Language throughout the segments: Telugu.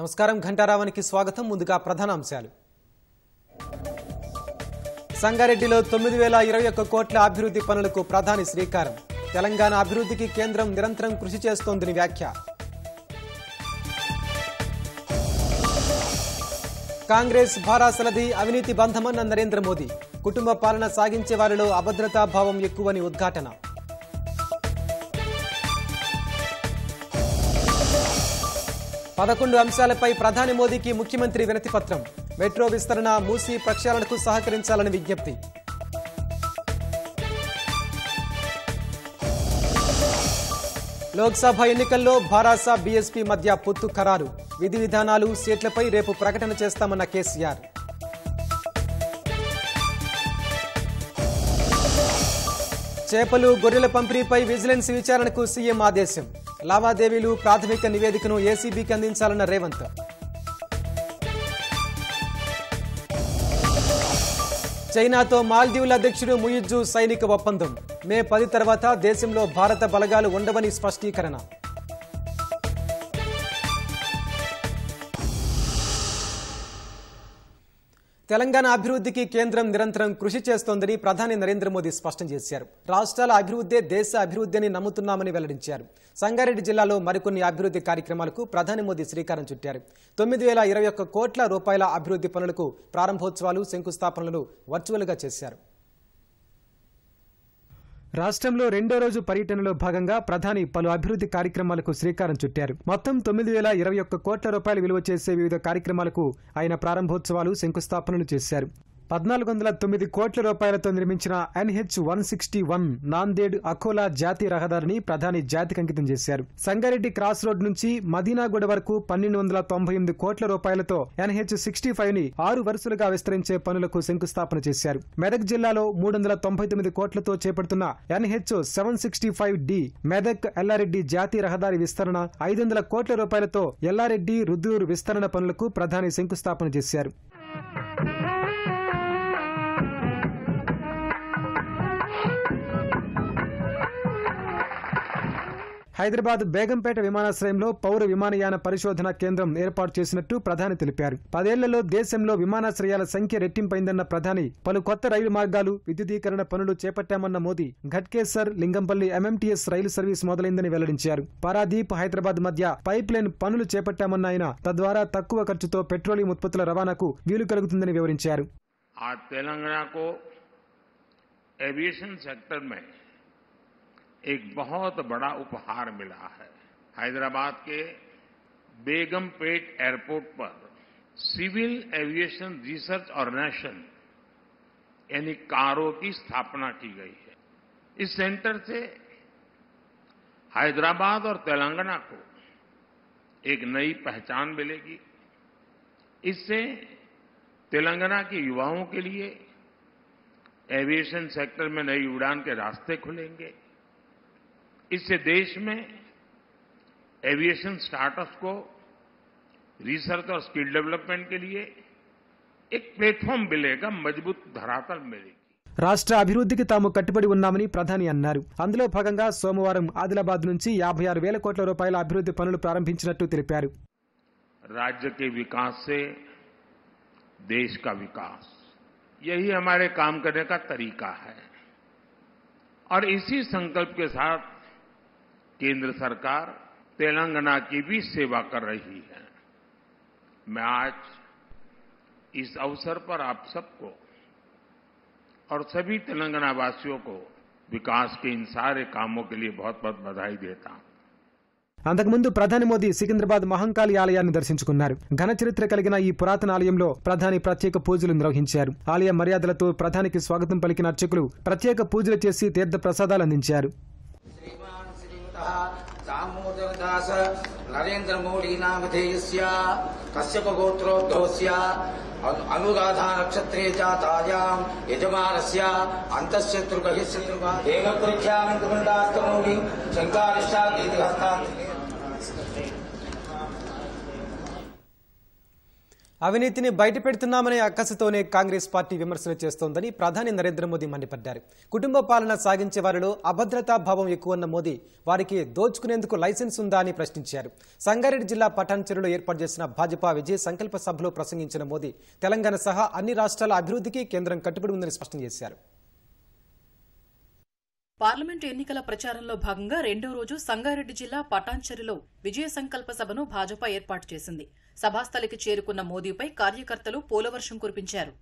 నమస్కారం ఘంటారావానికి స్వాగతం. ముందుగా ప్రధానాంశాలు. సంగారెడ్డిలో 9021 కోట్ల అభివృద్ధి పనులకు ప్రధాని శ్రీకారం. తెలంగాణ అభివృద్ధికి కేంద్రం నిరంతరం కృషి చేస్తోందని వ్యాఖ్య. కాంగ్రెస్ భారాసలది అవినీతి బంధమన్న నరేంద్ర మోదీ. కుటుంబ పాలన సాగించే వారిలో అభద్రతా భావం ఎక్కువని ఉద్ఘాటన. పదకొండు అంశాలపై ప్రధాని మోదీకి ముఖ్యమంత్రి వినతి పత్రం. మెట్రో విస్తరణ, మూసీ ప్రక్షాళనకు సహకరించాలని విజ్ఞప్తి. లోక్సభ ఎన్నికల్లో భారాస బీఎస్పీ మధ్య పొత్తు ఖరారు. విధి విధానాలు, సీట్లపై రేపు ప్రకటన చేస్తామన్న కేసీఆర్. చేపలు, గొర్రెల పంపిణీపై విజిలెన్స్ విచారణకు సీఎం ఆదేశం. లావాదేవీలు ప్రాథమిక నివేదికను ఏసీబీకి అందించాలన్న రేవంత్. చైనాతో మాల్దీవుల అధ్యక్షుడు ముయిజ్జు సైనిక ఒప్పందం. మే 10 తర్వాత దేశంలో భారత బలగాలు ఉండవని స్పష్టీకరణ. తెలంగాణ అభివృద్ధికి కేంద్రం నిరంతరం కృషి చేస్తోందని ప్రధాని నరేంద్ర మోదీ స్పష్టం చేశారు. రాష్ట్రాల అభివృద్ధే దేశ అభివృద్ధి అని నమ్ముతున్నామని వెల్లడించారు. సంగారెడ్డి జిల్లాలో మరికొన్ని అభివృద్ధి కార్యక్రమాలకు ప్రధాని మోదీ శ్రీకారం చుట్టారు. 9021 కోట్ల రూపాయల అభివృద్ధి పనులకు ప్రారంభోత్సవాలు, శంకుస్థాపనలు వర్చువల్గా చేశారు. రాష్ట్రంలో రెండో రోజు పర్యటనలో భాగంగా ప్రధాని పలు అభివృద్ధి కార్యక్రమాలకు శ్రీకారం చుట్టారు. మొత్తం 9021 కోట్ల రూపాయలు విలువ చేసే వివిధ కార్యక్రమాలకు ఆయన ప్రారంభోత్సవాలు, శంకుస్థాపనలు చేశారు. 1409 కోట్ల రూపాయలతో నిర్మించిన NH-161 నాందేడ్ అకోలా జాతీయ రహదారిని ప్రధాని జాతికి అంకితం చేశారు. సంగారెడ్డి క్రాస్ రోడ్ నుంచి మదీనాగూడ వరకు 1298 కోట్ల రూపాయలతో NH-65 ని 6 వరుసలుగా విస్తరించే పనులకు శంకుస్థాపన చేశారు. మెదక్ జిల్లాలో 399 కోట్లతో చేపడుతున్న NH-765D మెదక్ ఎల్లారెడ్డి జాతీయ రహదారి విస్తరణ, 500 కోట్ల రూపాయలతో ఎల్లారెడ్డి రుద్రూరు విస్తరణ పనులకు ప్రధాని శంకుస్థాపన చేశారు. హైదరాబాద్ బేగంపేట విమానాశ్రయంలో పౌర విమానయాన పరిశోధన కేంద్రం ఏర్పాటు చేసినట్టు ప్రధాని తెలిపారు. 10 ఏళ్లలో దేశంలో విమానాశ్రయాల సంఖ్య రెట్టింపైందన్న ప్రధాని పలు కొత్త రైలు మార్గాలు, విద్యుదీకరణ పనులు చేపట్టామన్న మోదీ ఘట్కేసర్, లింగంపల్లి MMTS రైలు సర్వీస్ మొదలైందని వెల్లడించారు. పారాదీప్, హైదరాబాద్ మధ్య పైప్ లైన్ పనులు చేపట్టామన్న ఆయన తద్వారా తక్కువ ఖర్చుతో పెట్రోలియం ఉత్పత్తుల రవాణాకు వీలు కలుగుతుందని వివరించారు. एक बहुत बड़ा उपहार मिला है. हैदराबाद के बेगमपेट एयरपोर्ट पर सिविल एविएशन रिसर्च ऑर्गेनाइजेशन यानी कारो की स्थापना की गई है. इस सेंटर से हैदराबाद और तेलंगाना को एक नई पहचान मिलेगी. इससे तेलंगाना के युवाओं के लिए एविएशन सेक्टर में नई उड़ान के रास्ते खुलेंगे. इससे देश में एविएशन स्टार्टअप्स को रिसर्च और स्किल डेवलपमेंट के लिए एक प्लेटफॉर्म मिलेगा, मजबूत धरातल मिलेगी. రాష్ట్ర అభివృద్ధికి తాము కట్టుబడి ఉన్నామని ప్రధాని అన్నారు. అందులో భాగంగా సోమవారం ఆదిలాబాద్ నుంచి 56,000 కోట్ల రూపాయల అభివృద్ధి పనులు ప్రారంభించినట్టు తెలిపారు. राज्य के विकास से देश का विकास, यही हमारे काम करने का तरीका है और इसी संकल्प के साथ केंद्र सरकार तेलंगाना की भी सेवा कर रही है. मैं आज इस अवसर पर आप सबको और सभी तेलंगाना वासियों को विकास के इन सारे कामों के लिए बहुत बहुत बधाई देता हूं. అంతకుముందు ప్రధాని మోదీ సికింద్రాబాద్ మహంకాళి ఆలయాన్ని దర్శించుకున్నారు. ఘన చరిత్ర కలిగిన ఈ పురాతన ఆలయంలో ప్రధాని ప్రత్యేక పూజలు నిర్వహించారు. ఆలయ మర్యాదలతో ప్రధానికి స్వాగతం పలికిన అర్చకులు ప్రత్యేక పూజలు చేసి తీర్థ ప్రసాదాలు అందించారు. दामोदरदास नरेंद्र मोदी नामधेयस्य कश्यप गोत्रोद्भवस्य अनुराधा नक्षत्रे जातायां यजमानस्य अंतःशत्रुकः शत्रुका देवपरीक्षामन्तमण्डास्तमौलि शङ्कारिष्टादीर्घहस्तात्. అవినీతిని బయటపెడుతున్నామనే అక్కసుతోనే కాంగ్రెస్ పార్టీ విమర్శలు చేస్తోందని ప్రధాని నరేంద్ర మోదీ మండిపడ్డారు. కుటుంబ పాలన సాగించే వారిలో అభద్రతా భావం ఎక్కువన్న మోదీ వారికి దోచుకునేందుకు లైసెన్స్ ఉందా అని ప్రశ్నించారు. సంగారెడ్డి జిల్లా పటాన్చెరులో ఏర్పాటు చేసిన భాజపా విజయ సంకల్ప సభలో ప్రసంగించిన మోదీ తెలంగాణ సహా అన్ని రాష్ట్రాల అభివృద్ధికి కేంద్రం కట్టుబడి ఉందని స్పష్టం చేశారు. పార్లమెంటు ఎన్నికల ప్రచారంలో భాగంగా రెండో రోజు సంగారెడ్డి జిల్లా పటాన్చెరులో విజయ సంకల్ప సభను భాజపా ఏర్పాటు చేసింది. సభాస్థలికి చేరుకున్న మోదీపై కార్యకర్తలు పూలవర్షం కురిపించారు.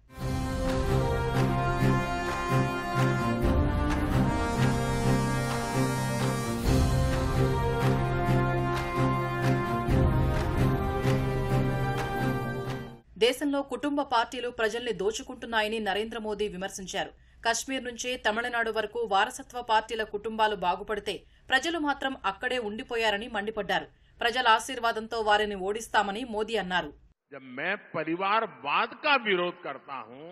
దేశంలో కుటుంబ పార్టీలు ప్రజల్ని దోచుకుంటున్నాయని నరేంద్ర మోదీ విమర్శించారు. కశ్మీర్ నుంచే తమిళనాడు వరకు వారసత్వ పార్టీల కుటుంబాలు బాగుపడితే ప్రజలు మాత్రం అక్కడే ఉండిపోయారని మండిపడ్డారు. ప్రజల ఆశీర్వాదంతో వారిని ఓడిస్తామని మోదీ అన్నారు. जब मैं परिवारवाद का विरोध करता हूं,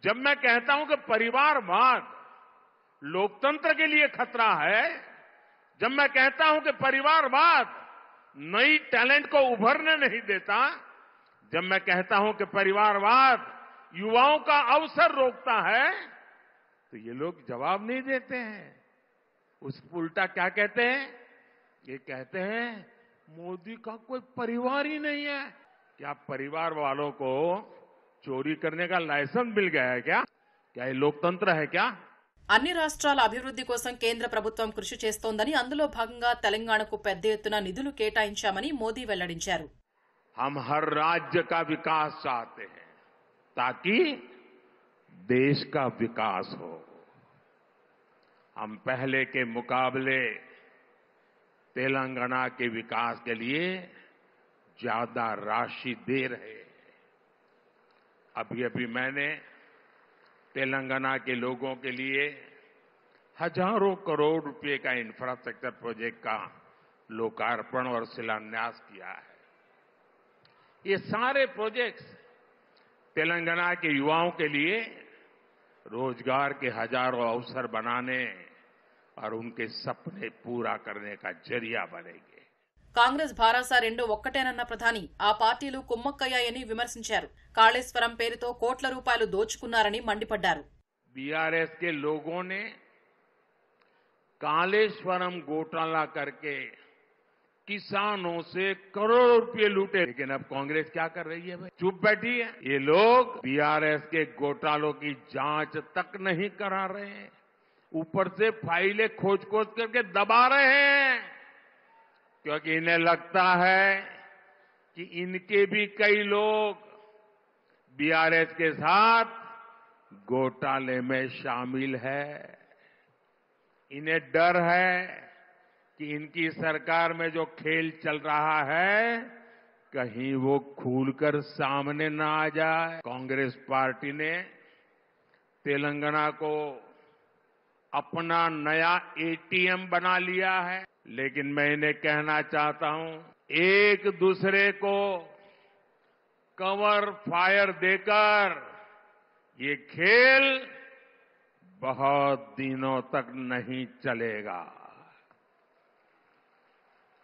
जब मैं कहता हूं कि परिवारवाद लोकतंत्र के लिए खतरा है, जब मैं कहता हूं कि परिवारवाद नई टैलेंट को उभरने नहीं देता, जब मैं कहता हूं कि परिवारवाद युवाओं का अवसर रोकता है, तो ये लोग जवाब नहीं देते हैं. उस उल्टा क्या कहते हैं? ये कहते हैं मोदी का कोई परिवार ही नहीं है. क्या परिवार वालों को चोरी करने का लाइसेंस मिल गया है क्या? क्या ये लोकतंत्र है क्या? అన్ని రాష్ట్రాల అభివృద్ధి కోసం కేంద్ర ప్రభుత్వం కృషి చేస్తోందని, అందులో భాగంగా తెలంగాణకు పెద్ద ఎత్తున నిధులు కేటాయించామని మోదీ వెల్లడించారు. हम हर राज्य का विकास चाहते हैं ताकि देश का विकास हो. हम पहले के मुकाबले तेलंगाना के विकास के लिए ज्यादा राशि दे रहे हैं. अभी मैंने तेलंगाना के लोगों के लिए हजारों करोड़ रुपए का इंफ्रास्ट्रक्चर प्रोजेक्ट का लोकार्पण और शिलान्यास किया है. ये सारे प्रोजेक्ट्स तेलंगाना के युवाओं के लिए रोजगार के हजारों अवसर बनाने और उनके सपने पूरा करने का जरिया बनेंगे. కాంగ్రెస్ భారాస రెండు ఒక్కటేనన్న ప్రధాని ఆ పార్టీలు కుమ్మక్కయ్యాయని విమర్శించారు. కాళేశ్వరం పేరుతో కోట్ల రూపాయలు దోచుకున్నారని మండిపడ్డారు. बीआरएस के लोगों ने कालेश्वरम घोटाला करके किसानों से करोड़ों रुपए लूटे, लेकिन अब कांग्रेस क्या कर रही है? भाई चुप बैठी है. ये लोग बीआरएस के घोटालों की जांच तक नहीं करा रहे हैं, ऊपर से फाइलें खोज करके दबा रहे हैं, क्योंकि इन्हें लगता है कि इनके भी कई लोग बीआरएस के साथ घोटाले में शामिल है. इन्हें डर है कि इनकी सरकार में जो खेल चल रहा है कहीं वो खुलकर सामने न आ जाए. कांग्रेस पार्टी ने तेलंगाना को अपना नया एटीएम बना लिया है, लेकिन मैं इन्हें कहना चाहता हूं, एक दूसरे को कवर फायर देकर ये खेल बहुत दिनों तक नहीं चलेगा,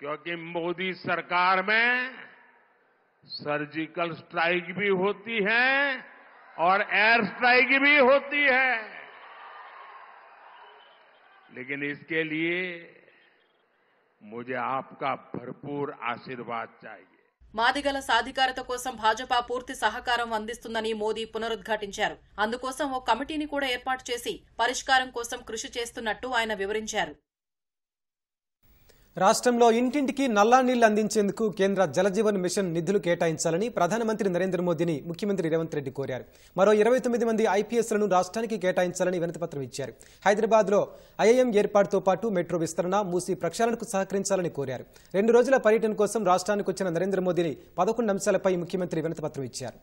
क्योंकि मोदी सरकार में सर्जिकल स्ट्राइक भी होती है और एयर स्ट्राइक भी होती है. लेकिन इसके लिए मुझे आपका भरपूर आशीर्वाद चाहिए. మాదిగల సాధికారత కోసం భాజపా పూర్తి సహకారం అందిస్తుందని మోదీ పునరుద్ఘాటించారు. అందుకోసం ఓ కమిటీని కూడా ఏర్పాటు చేసి పరిష్కారం కోసం కృషి చేస్తున్నట్టు ఆయన వివరించారు. రాష్ట్రంలో ఇంటింటికి నల్లా నీళ్లు అందించేందుకు కేంద్ర జలజీవన్ మిషన్ నిధులు కేటాయించాలని ప్రధానమంత్రి నరేంద్ర మోదీని ముఖ్యమంత్రి రేవంత్ రెడ్డి కోరారు. మరో 29 మంది ఐపీఎస్లను రాష్ట్రానికి కేటాయించాలని వినతిపత్రం ఇచ్చారు. హైదరాబాద్లో ఐఐఎం ఏర్పాటుతో పాటు మెట్రో విస్తరణ, మూసీ ప్రక్షాళనకు సహకరించాలని కోరారు. 2 రోజుల పర్యటన కోసం రాష్ట్రానికి వచ్చిన నరేంద్ర మోదీని 11 అంశాలపై ముఖ్యమంత్రి వినతిపత్రం ఇచ్చారు.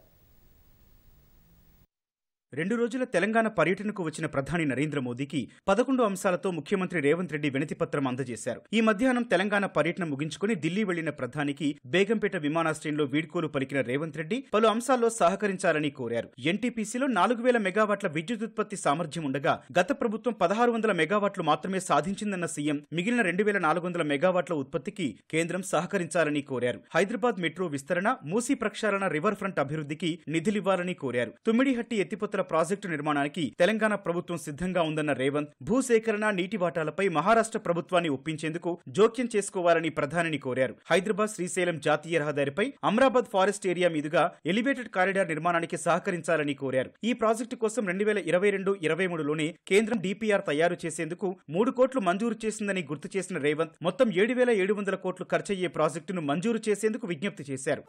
2 రోజుల తెలంగాణ పర్యటనకు వచ్చిన ప్రధాని నరేంద్ర మోదీకి 11 అంశాలతో ముఖ్యమంత్రి రేవంత్ రెడ్డి వినతిపత్రం అందజేశారు. ఈ మధ్యాహ్నం తెలంగాణ పర్యటన ముగించుకుని ఢిల్లీ వెళ్లిన ప్రధానికి బేగంపేట విమానాశ్రయంలో వీడ్కోలు పలికిన రేవంత్ రెడ్డి పలు అంశాల్లో సహకరించాలని కోరారు. ఎన్టీపీసీలో 4000 మెగావాట్ల విద్యుదుత్పత్తి సామర్థ్యం ఉండగా గత ప్రభుత్వం 1600 మెగావాట్లు మాత్రమే సాధించిందన్న సీఎం మిగిలిన 2400 మెగావాట్ల ఉత్పత్తికి కేంద్రం సహకరించాలని కోరారు. హైదరాబాద్ మెట్రో విస్తరణ, మూసీ ప్రక్షాళన, రివర్ ఫ్రంట్ అభివృద్ధికి నిధులివ్వాలని కోరారు. తుమ్మిడిహట్టి ఎత్తిపోతల ప్రాజెక్టు నిర్మాణానికి తెలంగాణ ప్రభుత్వం సిద్ధంగా ఉందన్న రేవంత్ భూసేకరణ, నీటి వాటాలపై మహారాష్ట్ర ప్రభుత్వాన్ని ఒప్పించేందుకు జోక్యం చేసుకోవాలని ప్రధానిని కోరారు. హైదరాబాద్ శ్రీశైలం జాతీయ రహదారిపై అమ్రాబాద్ ఫారెస్ట్ ఏరియా మీదుగా ఎలివేటెడ్ కారిడార్ నిర్మాణానికి సహకరించాలని కోరారు. ఈ ప్రాజెక్టు కోసం 2022-23లోనే కేంద్రం DPR తయారు చేసేందుకు 3 కోట్లు మంజూరు చేసిందని గుర్తు చేసిన రేవంత్ మొత్తం 7700 కోట్లు ఖర్చయ్యే ప్రాజెక్టును మంజూరు చేసేందుకు విజ్ఞప్తి చేశారు.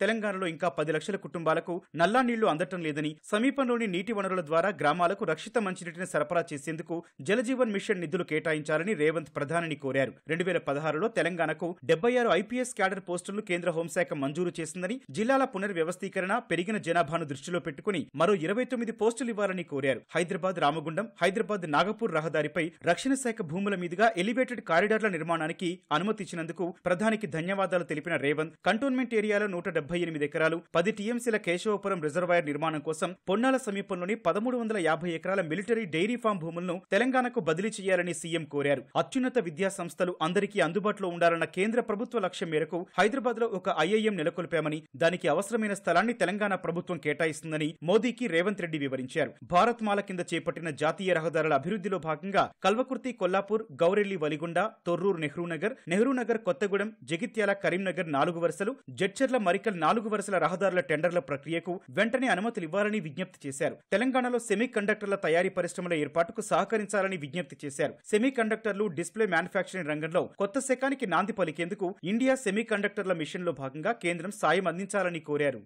తెలంగాణలో ఇంకా 10 లక్షల కుటుంబాలకు నల్లా నీళ్లు అందటం లేదని, సమీపంలోని నీటి వనరుల ద్వారా గ్రామాలకు రక్షిత మంచినీటిని సరఫరా చేసేందుకు జలజీవన్ మిషన్ నిధులు కేటాయించాలని రేవంత్ ప్రధానిని కోరారు. 2016లో తెలంగాణకు 76 IPS క్యాడర్ పోస్టులను కేంద్ర హోంశాఖ మంజూరు చేసిందని, జిల్లాల పునర్వ్యవస్థీకరణ, పెరిగిన జనాభాను దృష్టిలో పెట్టుకుని మరో 29 పోస్టులు ఇవ్వాలని కోరారు. హైదరాబాద్ రామగుండం, హైదరాబాద్ నాగపూర్ రహదారిపై రక్షణ శాఖ భూముల మీదుగా ఎలివేటెడ్ కారిడార్ల నిర్మాణానికి అనుమతి ఇచ్చినందుకు ప్రధానికి ధన్యవాదాలు తెలిపిన రేవంత్ కంటోన్మెంట్ ఏరియాలో 178 ఎకరాలు, 10 TMCల కేశవపురం రిజర్వాయర్ నిర్మాణం కోసం పొన్నాల సమీపంలోని 1350 ఎకరాల మిలిటరీ డైరీ ఫామ్ భూములను తెలంగాణకు బదిలీ చేయాలని సీఎం కోరారు. అత్యున్నత విద్యా సంస్థలు అందరికీ అందుబాటులో ఉండాలన్న కేంద్ర ప్రభుత్వ లక్ష్యం మేరకు హైదరాబాద్ లో ఒక IIM నెలకొల్పామని, దానికి అవసరమైన స్థలాన్ని తెలంగాణ ప్రభుత్వం కేటాయిస్తుందని మోదీకి రేవంత్ రెడ్డి వివరించారు. భారత్ మాల కింద చేపట్టిన జాతీయ రహదారుల అభివృద్ధిలో భాగంగా కల్వకుర్తి, కొల్లాపూర్, గౌరెల్లి, వలిగొండ, తొర్రూరు, నెహ్రూనగర్, కొత్తగూడెం, జగిత్యాల, కరీంనగర్ 4 వరుసలు, జడ్చర్ల, మరికల్ 4 వరుసల రహదారుల టెండర్ల ప్రక్రియకు వెంటనే అనుమతులు ఇవ్వాలని విజ్ఞప్తి చేశారు. తెలంగాణలో సెమీ కండక్టర్ల తయారీ పరిశ్రమల ఏర్పాటుకు సహకరించాలని విజ్ఞప్తి చేశారు. సెమీ కండక్టర్లు, డిస్ప్లే మ్యానుఫ్యాక్చరింగ్ రంగంలో కొత్త శకానికి నాంది పలికేందుకు ఇండియా సెమీ కండక్టర్ల మిషన్లో భాగంగా కేంద్రం సాయం అందించాలని కోరారు.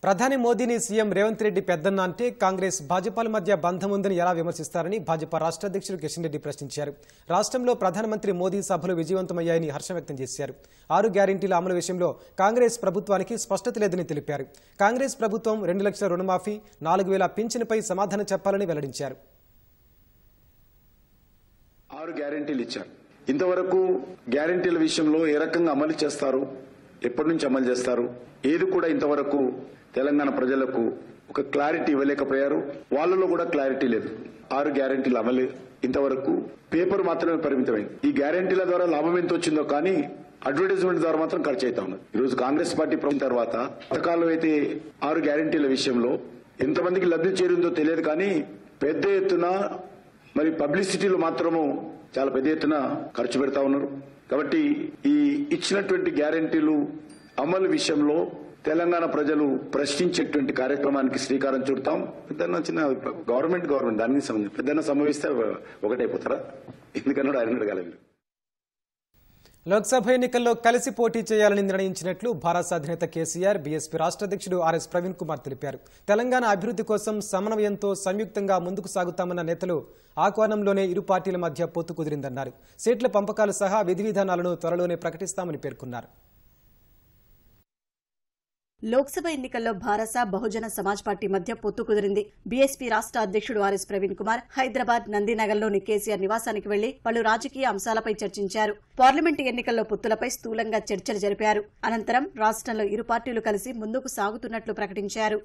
ప్రధాని మోదీని సీఎం రేవంత్ రెడ్డి పెద్దన్న అంటే కాంగ్రెస్, భాజపాల మధ్య బంధం ఉందని ఎలా విమర్శిస్తారని భాజపా రాష్ట్ర అధ్యక్షుడు కిషన్ రెడ్డి ప్రశ్నించారు. రాష్ట్రంలో ప్రధానమంత్రి మోదీ సభలు విజయవంతమయ్యాయని హర్షం వ్యక్తం చేశారు. 6 గ్యారెంటీల అమలు విషయంలో కాంగ్రెస్ ప్రభుత్వానికి స్పష్టత లేదని తెలిపారు. కాంగ్రెస్ ప్రభుత్వం 2 లక్షల రుణమాఫీ, 4000 పింఛన్పై సమాధానం చెప్పాలని వెల్లడించారు. 6 గ్యారెంటీలు ఇచ్చారు. ఇంతవరకు గ్యారెంటీల విషయంలో ఏ రకంగా అమలు చేస్తారు, ఎప్పటి నుంచి అమలు చేస్తారు, ఏది కూడా ఇంతవరకు తెలంగాణ ప్రజలకు ఒక క్లారిటీ ఇవ్వలేకపోయారు. వాళ్ళలో కూడా క్లారిటీ లేదు. 6 గ్యారెంటీల అమలు ఇంతవరకు పేపర్ మాత్రమే పరిమితమైంది. ఈ గ్యారెంటీల ద్వారా లాభం ఎంత వచ్చిందో కానీ అడ్వర్టైజ్మెంట్ ద్వారా మాత్రం ఖర్చు అవుతా ఉన్నది. ఈరోజు కాంగ్రెస్ పార్టీ ప్రభుత్వం తర్వాత పథకాలు అయితే 6 గ్యారెంటీల విషయంలో ఎంతమందికి లబ్ధి చేరిందో తెలియదు కానీ పెద్ద ఎత్తున మరి పబ్లిసిటీలో మాత్రము చాలా పెద్ద ఎత్తున ఖర్చు పెడతా ఉన్నారు. కాబట్టి ఈ ఇచ్చినటువంటి గ్యారెంటీలు అమలు విషయంలో తెలంగాణ ప్రజలు ప్రశ్నించేటువంటి కార్యక్రమానికి శ్రీకారం చుడతాం. పెద్దన్న చిన్న గవర్నమెంట్ దానికి సంబంధించి పెద్దన్న సంభవిస్తే ఒకటైపోతారా? ఎందుకన్నాడు ఆయన అడగాలి. లోక్సభ ఎన్నికల్లో కలిసి పోటీ చేయాలని నిర్ణయించినట్లు భారత అధినేత కేసీఆర్, బీఎస్పీ రాష్ట్ర అధ్యక్షుడు ఆర్ఎస్ ప్రవీణ్ కుమార్ తెలిపారు. తెలంగాణ అభివృద్ధి కోసం సమన్వయంతో సంయుక్తంగా ముందుకు సాగుతామన్న నేతలు ఆ కోణంలోనే ఇరు పార్టీల మధ్య పొత్తు కుదిరిందన్నారు. సీట్ల పంపకాలు సహా విధి విధానాలను త్వరలోనే ప్రకటిస్తామని పేర్కొన్నారు. లోక్సభ ఎన్నికల్లో భారత బహుజన సమాజ్ పార్టీ మధ్య పొత్తు కుదిరింది. బీఎస్పీ రాష్ట్ర అధ్యక్షుడు ఆర్ఎస్ ప్రవీణ్ కుమార్ హైదరాబాద్ నందినగర్లోని కేసీఆర్ నివాసానికి వెళ్లి పలు రాజకీయ అంశాలపై చర్చించారు. పార్లమెంటు ఎన్నికల్లో పొత్తులపై స్థూలంగా చర్చలు జరిపారు. అనంతరం రాష్ట్రంలో ఇరు పార్టీలు కలిసి ముందుకు సాగుతున్నట్లు ప్రకటించారు.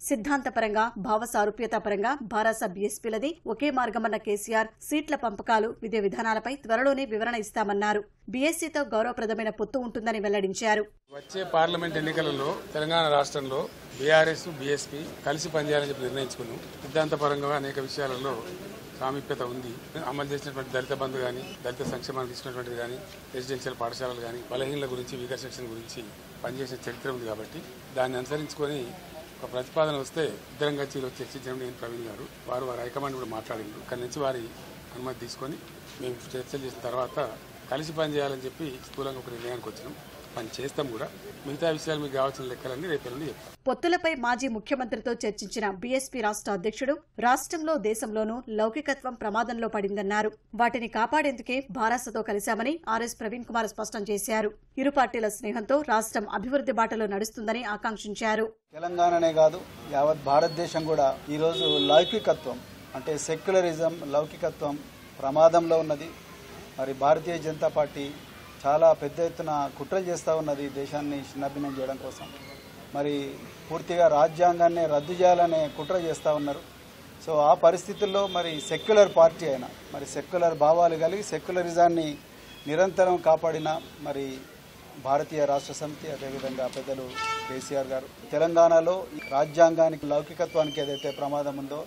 సిద్ధాంతపరంగా, భావ సారూప్యతాపరంగా భారత బీఎస్పీలది ఒకే మార్గమన్న కేసీఆర్ సీట్ల పంపకాలు, విధి విధానాలపై త్వరలోనే వివరణ ఇస్తామన్నారు. బీఎస్సీతో గౌరవప్రదమైన పొత్తు ఉంటుందని వెల్లడించారు. వచ్చే పార్లమెంట్ ఎన్నికలలో తెలంగాణ రాష్ట్రంలో బీఆర్ఎస్, బీఎస్పీ కలిసి పనిచేయాలని చెప్పి నిర్ణయించుకున్నాం. సిద్ధాంతపరంగా అనేక విషయాలలో సామీప్యత ఉంది. అమలు చేసినటువంటి దళిత బంధు కానీ, దళిత సంక్షేమానికి తీసుకున్నటువంటిది కానీ, రెసిడెన్షియల్ పాఠశాలలు కానీ, బలహీనల గురించి, వీకర్ సెక్షన్ గురించి పనిచేసిన చరిత్ర ఉంది. కాబట్టి దాన్ని అనుసరించుకొని ఒక ప్రతిపాదన వస్తే ఇద్దరం కలిసి చర్చించడం నేను ప్రవీణ్ గారు వారి హైకమాండ్ కూడా మాట్లాడింది. అక్కడి నుంచి వారి అనుమతి తీసుకొని మేము చర్చలు చేసిన తర్వాత కలిసి పనిచేయాలని చెప్పి స్థూలంగా ఒక నిర్ణయానికి వచ్చినాం. పని చేస్తాం కూడా. మిగతా విషయాలు మీకు కావాల్సిన లెక్కలన్నీ రేపు నుండి చెప్తాం. పొత్తులపై మాజీ ముఖ్యమంత్రితో చర్చించిన బీఎస్పీ రాష్ట్ర అధ్యక్షుడు రాష్ట్రంలో దేశంలోనూ లౌకికత్వం ప్రమాదంలో పడిందన్నారు. వాటిని కాపాడేందుకే భారసతో కలిశామని ఆర్ఎస్ ప్రవీణ్ కుమార్ స్పష్టం చేశారు. ఇరు పార్టీల స్నేహంతో రాష్ట్రం అభివృద్ధి బాటలో నడుస్తుందని ఆకాంక్షించారు. తెలంగాణనే కాదు యావత్ భారతదేశం కూడా ఈరోజు లౌకికత్వం అంటే సెక్యులరిజం లౌకికత్వం ప్రమాదంలో ఉన్నది. మరి భారతీయ జనతా పార్టీ చాలా పెద్ద ఎత్తున కుట్రలు చేస్తూ ఉన్నది దేశాన్ని చిన్నభిన్నం చేయడం కోసం. మరి పూర్తిగా రాజ్యాంగాన్ని రద్దు చేయాలనే కుట్ర చేస్తూ ఉన్నారు. సో ఆ పరిస్థితుల్లో మరి సెక్యులర్ పార్టీ అయినా మరి సెక్యులర్ భావాలు కలిగి సెక్యులరిజాన్ని నిరంతరం కాపాడిన మరి భారతీయ రాష్ట్ర సమితి అదేవిధంగా పెద్దలు కేసీఆర్ గారు తెలంగాణలో రాజ్యాంగానికి లౌకికత్వానికి ఏదైతే ప్రమాదం ఉందో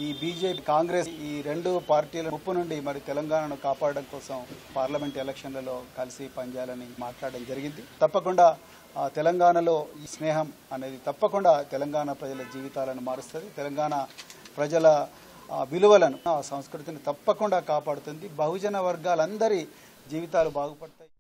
ఈ బీజేపీ కాంగ్రెస్ ఈ రెండు పార్టీల ముప్పు నుండి మరి తెలంగాణను కాపాడడం కోసం పార్లమెంట్ ఎలక్షన్లలో కలిసి పనిచేయాలని మాట్లాడడం జరిగింది. తప్పకుండా తెలంగాణలో ఈ స్నేహం అనేది తప్పకుండా తెలంగాణ ప్రజల జీవితాలను మారుస్తుంది. తెలంగాణ ప్రజల విలువలను ఆ సంస్కృతిని తప్పకుండా కాపాడుతుంది. బహుజన వర్గాలందరి జీవితాలు బాగుపడతాయి.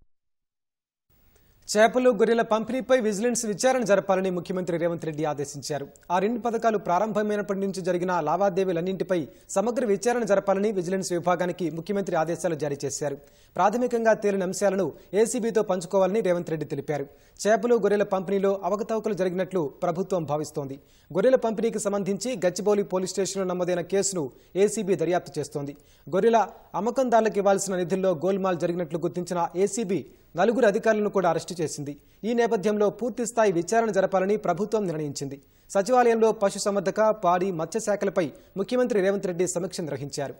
చేపలు గొర్రెల పంపిణీపై విజిలెన్స్ విచారణ జరపాలని ముఖ్యమంత్రి రేవంత్ రెడ్డి ఆదేశించారు. ఆ రెండు పథకాలు ప్రారంభమైనప్పటి నుంచి జరిగిన లావాదేవీలన్నింటిపై సమగ్ర విచారణ జరపాలని విజిలెన్స్ విభాగానికి ముఖ్యమంత్రి ఆదేశాలు జారీ చేశారు. ప్రాథమికంగా తేలిన అంశాలను ఏసీబీతో పంచుకోవాలని రేవంత్ రెడ్డి తెలిపారు. చేపలు గొర్రెల పంపిణీలో అవకతవకలు జరిగినట్లు ప్రభుత్వం భావిస్తోంది. గొర్రెల పంపిణీకి సంబంధించి గచ్చిబౌలి పోలీస్ స్టేషన్లో నమోదైన కేసును ఏసీబీ దర్యాప్తు చేస్తోంది. గొర్రెల అమ్మకందారులకు ఇవ్వాల్సిన నిధుల్లో గోల్మాల్ జరిగినట్లు గుర్తించిన ఏసీబీ 4 అధికారులను కూడా అరెస్టు చేసింది. ఈ నేపథ్యంలో పూర్తిస్థాయి విచారణ జరపాలని ప్రభుత్వం నిర్ణయించింది. సచివాలయంలో పశుసంవర్ధక, పాడి, మత్స్యశాఖలపై ముఖ్యమంత్రి రేవంత్ రెడ్డి సమీక్ష నిర్వహించారు.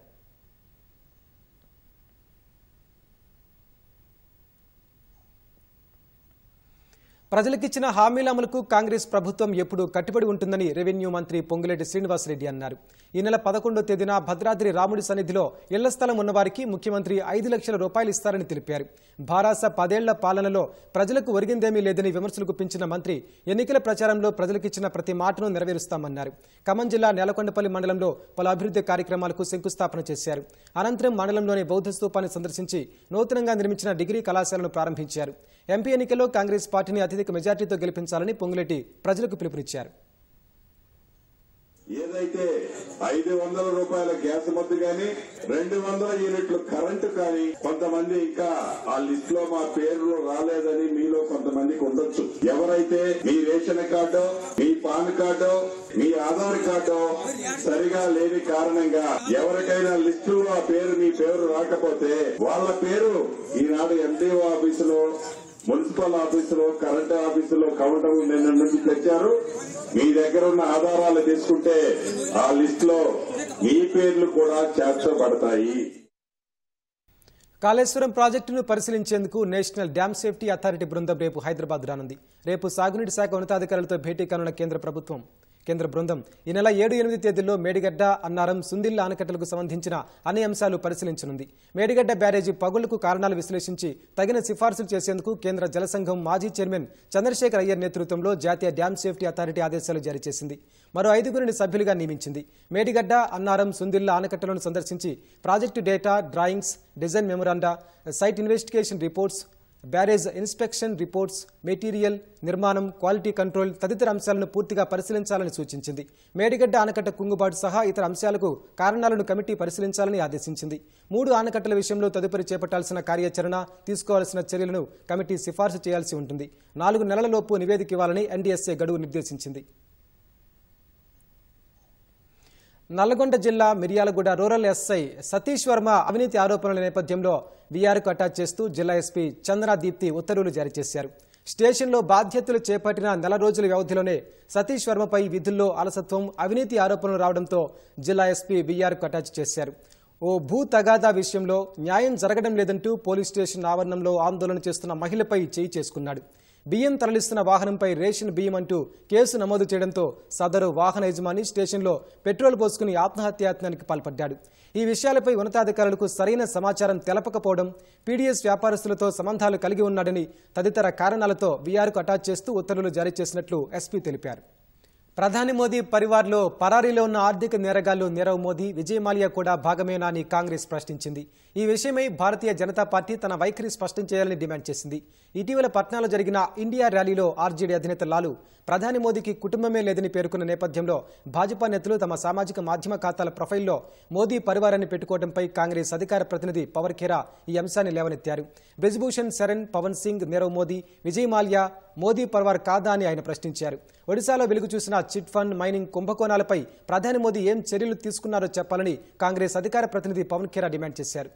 ప్రజలకిచ్చిన హామీల అమలుకు కాంగ్రెస్ ప్రభుత్వం ఎప్పుడూ కట్టుబడి ఉంటుందని రెవెన్యూ మంత్రి పొంగులేటి శ్రీనివాసరెడ్డి అన్నారు. ఈ నెల 11వ తేదీన భద్రాద్రి రాముడి సన్నిధిలో ఇళ్ల స్థలం ఉన్నవారికి ముఖ్యమంత్రి 5 లక్షల రూపాయలు ఇస్తారని తెలిపారు. భారాస 10 ఏళ్ల పాలనలో ప్రజలకు ఒరిగిందేమీ లేదని విమర్శలు గుప్పించిన మంత్రి ఎన్నికల ప్రచారంలో ప్రజలకిచ్చిన ప్రతి మాటను నెరవేరుస్తామన్నారు. ఖమ్మం జిల్లా నేలకొండపల్లి మండలంలో పలు అభివృద్ధి కార్యక్రమాలకు శంకుస్థాపన చేశారు. అనంతరం మండలంలోని బౌద్ధ స్తూపాన్ని సందర్శించి నూతనంగా నిర్మించిన డిగ్రీ కళాశాలను ప్రారంభించారు. ఎంపీ ఎన్నికల్లో కాంగ్రెస్ పార్టీని అత్యధిక మెజార్టీతో గెలిపించాలని పొంగులేటి ప్రజలకు పిలుపునిచ్చారు. ఏదైతే 500 రూపాయల గ్యాస్ మొద్దు కానీ 200 యూనిట్లు కరెంటు కానీ కొంతమంది ఇంకా ఆ లిస్ట్ లో మా పేర్లు రాలేదని మీలో కొంతమందికి ఉండొచ్చు. ఎవరైతే మీ రేషన్ కార్డు, మీ పాన్ కార్డు, మీ ఆధార్ కార్డు సరిగా లేని కారణంగా ఎవరికైనా లిస్టులో ఆ పేరు మీ పేరు రాకపోతే వాళ్ళ పేరు ఈనాడు ఎండిఓ ఆఫీసులో, మున్సిపల్ ఆఫీసులో, కరెంటు ఆఫీసులో కౌంటర్ నిన్న నుంచి తెచ్చారు. మీ దగ్గర ఉన్న ఆధారాలు తీసుకుంటే ఆ లిస్ట్ లో మీ పేర్లు కూడా చేర్చబడతాయి. కాళేశ్వరం ప్రాజెక్టును పరిశీలించేందుకు నేషనల్ డ్యామ్ సేఫ్టీ అథారిటీ బృందం రేపు హైదరాబాద్ రానుంది. రేపు సాగునీటి శాఖ ఉన్నతాధికారులతో భేటీ కానున్న కేంద్ర బృందం ఈ నెల 7-8 తేదీల్లో మేడిగడ్డ, అన్నారం, సుందిళ్ల ఆనకట్టలకు సంబంధించిన అన్ని అంశాలు పరిశీలించనుంది. మేడిగడ్డ బ్యారేజీ పగుళ్లకు కారణాలు విశ్లేషించి తగిన సిఫార్సులు చేసేందుకు కేంద్ర జలసంఘం మాజీ చైర్మన్ చంద్రశేఖర్ అయ్యర్ నేతృత్వంలో జాతీయ డ్యామ్ సేఫ్టీ అథారిటీ ఆదేశాలు జారీ చేసింది. మరో 5 సభ్యులుగా నియమించింది. మేడిగడ్డ, అన్నారం, సుందిళ్ల ఆనకట్టలను సందర్శించి project data, drawings, design memoranda, site investigation reports, barrage inspection reports, material, నిర్మాణం, క్వాలిటీ కంట్రోల్ తదితర అంశాలను పూర్తిగా పరిశీలించాలని సూచించింది. మేడిగడ్డ ఆనకట్ట కుంగుబాటు సహా ఇతర అంశాలకు కారణాలను కమిటీ పరిశీలించాలని ఆదేశించింది. 3 ఆనకట్టల విషయంలో తదుపరి చేపట్టాల్సిన కార్యాచరణ, తీసుకోవాల్సిన చర్యలను కమిటీ సిఫార్సు చేయాల్సి ఉంటుంది. 4 నెలలలోపు నివేదిక ఇవ్వాలని ఎన్డీఎస్ఏ గడువు నిర్దేశించింది. నల్లగొండ జిల్లా మిర్యాలగూడ రూరల్ ఎస్ఐ సతీష్ వర్మ అవినీతి ఆరోపణల నేపథ్యంలో వీఆర్కు అటాచ్ చేస్తూ జిల్లా ఎస్పీ చంద్ర దీప్తి ఉత్తర్వులు జారీ చేశారు. స్టేషన్లో బాధ్యతలు చేపట్టిన 4 రోజుల వ్యవధిలోనే సతీష్ వర్మపై విధుల్లో అలసత్వం, అవినీతి ఆరోపణలు రావడంతో జిల్లా ఎస్పీ వీఆర్కు అటాచ్ చేశారు. ఓ భూ తగాదా విషయంలో న్యాయం జరగడం లేదంటూ పోలీస్ స్టేషన్ ఆవరణంలో ఆందోళన చేస్తున్న మహిళపై చేయి చేసుకున్నాడు. బియ్యం తరలిస్తున్న వాహనంపై రేషన్ బియ్యం అంటూ కేసు నమోదు చేయడంతో సదరు వాహన యజమాని స్టేషన్లో పెట్రోల్ పోసుకుని ఆత్మహత్యాయత్నానికి పాల్పడ్డాడు. ఈ విషయాలపై ఉన్నతాధికారులకు సరైన సమాచారం తెలపకపోవడం, పీడీఎస్ వ్యాపారస్తులతో సంబంధాలు కలిగి ఉన్నాడని తదితర కారణాలతో వీఆర్కు అటాచ్ చేస్తూ ఉత్తర్వులు జారీ చేసినట్లు ఎస్పీ తెలిపారు. ప్రధాని మోదీ పరివార్లో పరారీలో ఉన్న ఆర్థిక నేరగాళ్లు నీరవ్ మోదీ, విజయ్ మాల్యా కూడా భాగమేనా అని కాంగ్రెస్ ప్రశ్నించింది. ఈ విషయమై భారతీయ జనతా పార్టీ తన వైఖరి స్పష్టం చేయాలని డిమాండ్ చేసింది. ఇటీవల పట్నాలో జరిగిన ఇండియా ర్యాలీలో ఆర్జేడీ అధినేత లాలు ప్రధాని మోదీకి కుటుంబమే లేదని పేర్కొన్న నేపథ్యంలో భాజపా నేతలు తమ సామాజిక మాధ్యమ ఖాతాల ప్రొఫైల్లో మోదీ పరివారాన్ని పెట్టుకోవడంపై కాంగ్రెస్ అధికార ప్రతినిధి పవర్ ఖేరా ఈ అంశాన్ని లేవనెత్తారు. బ్రిజ్భూషణ్ శరణ్, పవన్ సింగ్, నీరవ్ మోదీ, విజయ్ మాల్యా మోదీ పరివార్ కాదా అని ఆయన ప్రశ్నించారు. ఒడిశాలో వెలుగు చూసిన చిట్ ఫండ్, మైనింగ్ కుంభకోణాలపై ప్రధాని మోదీ ఏం చర్యలు తీసుకున్నారో చెప్పాలని కాంగ్రెస్ అధికార ప్రతినిధి పవన్ ఖేరా డిమాండ్ చేశారు.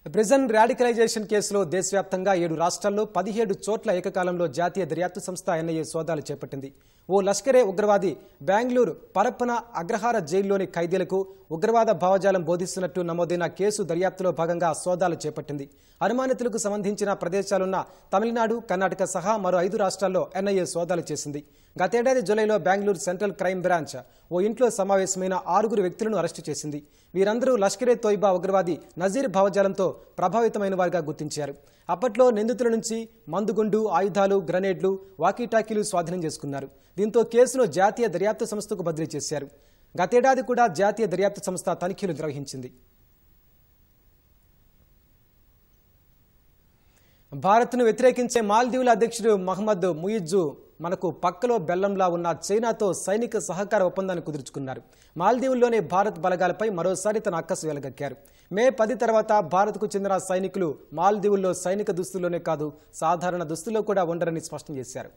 ప్రిజన్ రాడికలైజేషన్ కేసులో దేశవ్యాప్తంగా 7 రాష్ట్రాల్లో 17 చోట్ల ఏకకాలంలో జాతీయ దర్యాప్తు సంస్థ ఎన్ఐఏ సోదాలు చేపట్టింది. ఓ లష్కరే ఉగ్రవాది బెంగళూరు పరప్పన అగ్రహార జైల్లోని ఖైదీలకు ఉగ్రవాద భావజాలం బోధిస్తున్నట్టు నమోదైన కేసు దర్యాప్తులో భాగంగా సోదాలు చేపట్టింది. అనుమానితులకు సంబంధించిన ప్రదేశాలున్న తమిళనాడు, కర్ణాటక సహా మరో 5 రాష్ట్రాల్లో ఎన్ఐఏ సోదాలు చేసింది. గతేడాది జూలైలో బెంగళూరు సెంట్రల్ క్రైమ్ బ్రాంచ్ ఓ ఇంట్లో సమావేశమైన 6 వ్యక్తులను అరెస్టు చేసింది. వీరందరూ లష్కరే తోయిబా ఉగ్రవాది నజీర్ భావజాలంతో ప్రభావితమైన వారిగా గుర్తించారు. అప్పట్లో నిందితుల నుంచి మందుగుండు, ఆయుధాలు, గ్రనేడ్లు, వాకీటాకీలు స్వాధీనం చేసుకున్నారు. దీంతో కేసును జాతీయ దర్యాప్తు సంస్థకు బదిలీ చేశారు. గతేడాది కూడా జాతీయ దర్యాప్తు సంస్థ తనిఖీలు నిర్వహించింది. భారత్ను వ్యతిరేకించే మాల్దీవుల అధ్యక్షుడు మహమ్మద్ ముయిజ్జు మనకు పక్కలో బెల్లంలా ఉన్న చైనాతో సైనిక సహకార ఒప్పందాన్ని కుదుర్చుకున్నారు. మాల్దీవుల్లోని భారత్ బలగాలపై మరోసారి తన అక్కసు వెలగక్కారు. మే 10 తర్వాత భారత్కు చెందిన సైనికులు మాల్దీవుల్లో సైనిక దుస్తుల్లోనే కాదు, సాధారణ దుస్తుల్లో కూడా ఉండరని స్పష్టం చేశారు.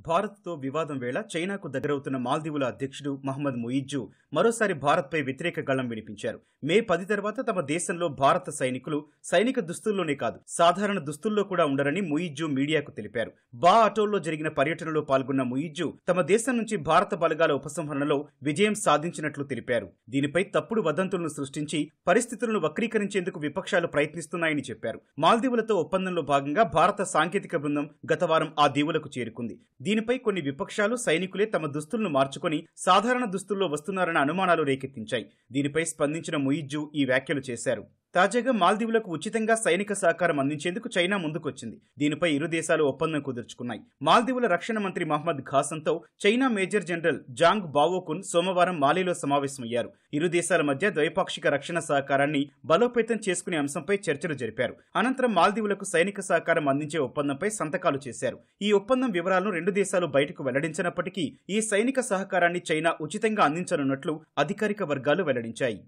భారత్తో వివాదం వేళ చైనాకు దగ్గరవుతున్న మాల్దీవుల అధ్యక్షుడు మహమ్మద్ ముయిజ్జు మరోసారి భారత్పై వ్యతిరేక గళం వినిపించారు. మే 10 తర్వాత తమ దేశంలో భారత సైనికులు సైనిక దుస్తుల్లోనే కాదు, సాధారణ దుస్తుల్లో కూడా ఉండరని ముయిజ్జు మీడియాకు తెలిపారు. బా అటోల్లో జరిగిన పర్యటనలో పాల్గొన్న ముయిజ్జు తమ దేశం నుంచి భారత బలగాల ఉపసంహరణలో విజయం సాధించినట్లు తెలిపారు. దీనిపై తప్పుడు వదంతులను సృష్టించి పరిస్థితులను వక్రీకరించేందుకు విపక్షాలు ప్రయత్నిస్తున్నాయని చెప్పారు. మాల్దీవులతో ఒప్పందంలో భాగంగా భారత సాంకేతిక బృందం గత వారం ఆ దీవులకు చేరుకుంది. దీనిపై కొన్ని విపక్షాలు సైనికులే తమ దుస్తులను మార్చుకొని సాధారణ దుస్తుల్లో వస్తున్నారన్న అనుమానాలు రేకెత్తించాయి. దీనిపై స్పందించిన ముయిజ్జు ఈ వ్యాఖ్యలు చేశారు. తాజాగా మాల్దీవులకు ఉచితంగా సైనిక సహకారం అందించేందుకు చైనా ముందుకొచ్చింది. దీనిపై ఇరు దేశాలు ఒప్పందం కుదుర్చుకున్నాయి. మాల్దీవుల రక్షణ మంత్రి మహమ్మద్ ఖాసన్తో China major general Zhang Baokun సోమవారం మాలీలో సమావేశమయ్యారు. ఇరు దేశాల మధ్య ద్వైపాక్షిక రక్షణ సహకారాన్ని బలోపేతం చేసుకునే అంశంపై చర్చలు జరిపారు. అనంతరం మాల్దీవులకు సైనిక సహకారం అందించే ఒప్పందంపై సంతకాలు చేశారు. ఈ ఒప్పందం వివరాలను 2 దేశాలు బయటకు వెల్లడించినప్పటికీ ఈ సైనిక సహకారాన్ని చైనా ఉచితంగా అందించనున్నట్లు అధికారిక వర్గాలు వెల్లడించాయి.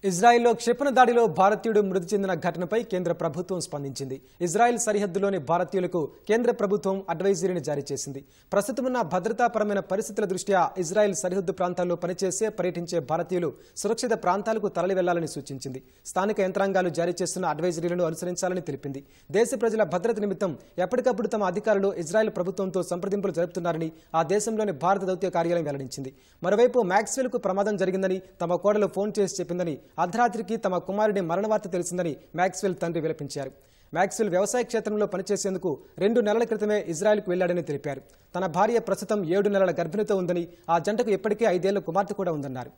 ఇజ్రాయెల్లో క్షిపణి దాడిలో భారతీయుడు మృతి చెందిన ఘటనపై కేంద్ర ప్రభుత్వం స్పందించింది. ఇజ్రాయెల్ సరిహద్దులోని భారతీయులకు కేంద్ర ప్రభుత్వం అడ్వైజరీని జారీ చేసింది. ప్రస్తుతమున్న భద్రతాపరమైన పరిస్థితుల దృష్ట్యా ఇజ్రాయెల్ సరిహద్దు ప్రాంతాల్లో పర్యటించే భారతీయులు సురక్షిత ప్రాంతాలకు తరలి వెళ్లాలని సూచించింది. స్థానిక యంత్రాంగాలు జారీ చేస్తున్న అడ్వైజరీలను అనుసరించాలని తెలిపింది. దేశ ప్రజల భద్రత నిమిత్తం ఎప్పటికప్పుడు తమ అధికారులు ఇజ్రాయెల్ ప్రభుత్వంతో సంప్రదింపులు జరుపుతున్నారని ఆ దేశంలోని భారత దౌత్య కార్యాలయం వెల్లడించింది. మరోవైపు మ్యాక్స్వెల్ కు ప్రమాదం జరిగిందని తమ కోడలు ఫోన్ చేసి చెప్పిందని, అర్ధరాత్రికి తమ కుమారుడి మరణ వార్త తెలిసిందని మ్యాక్స్వెల్ తండ్రి విలపించారు. మ్యాక్స్వెల్ వ్యవసాయ క్షేత్రంలో పనిచేసేందుకు 2 నెలల క్రితమే ఇజ్రాయెల్కు వెళ్లాడని తెలిపారు. తన భార్య ప్రస్తుతం 7 నెలల గర్భిణితో ఉందని, ఆ జంటకు ఇప్పటికే 5 ఏళ్ల కుమార్తె కూడా ఉందన్నారు.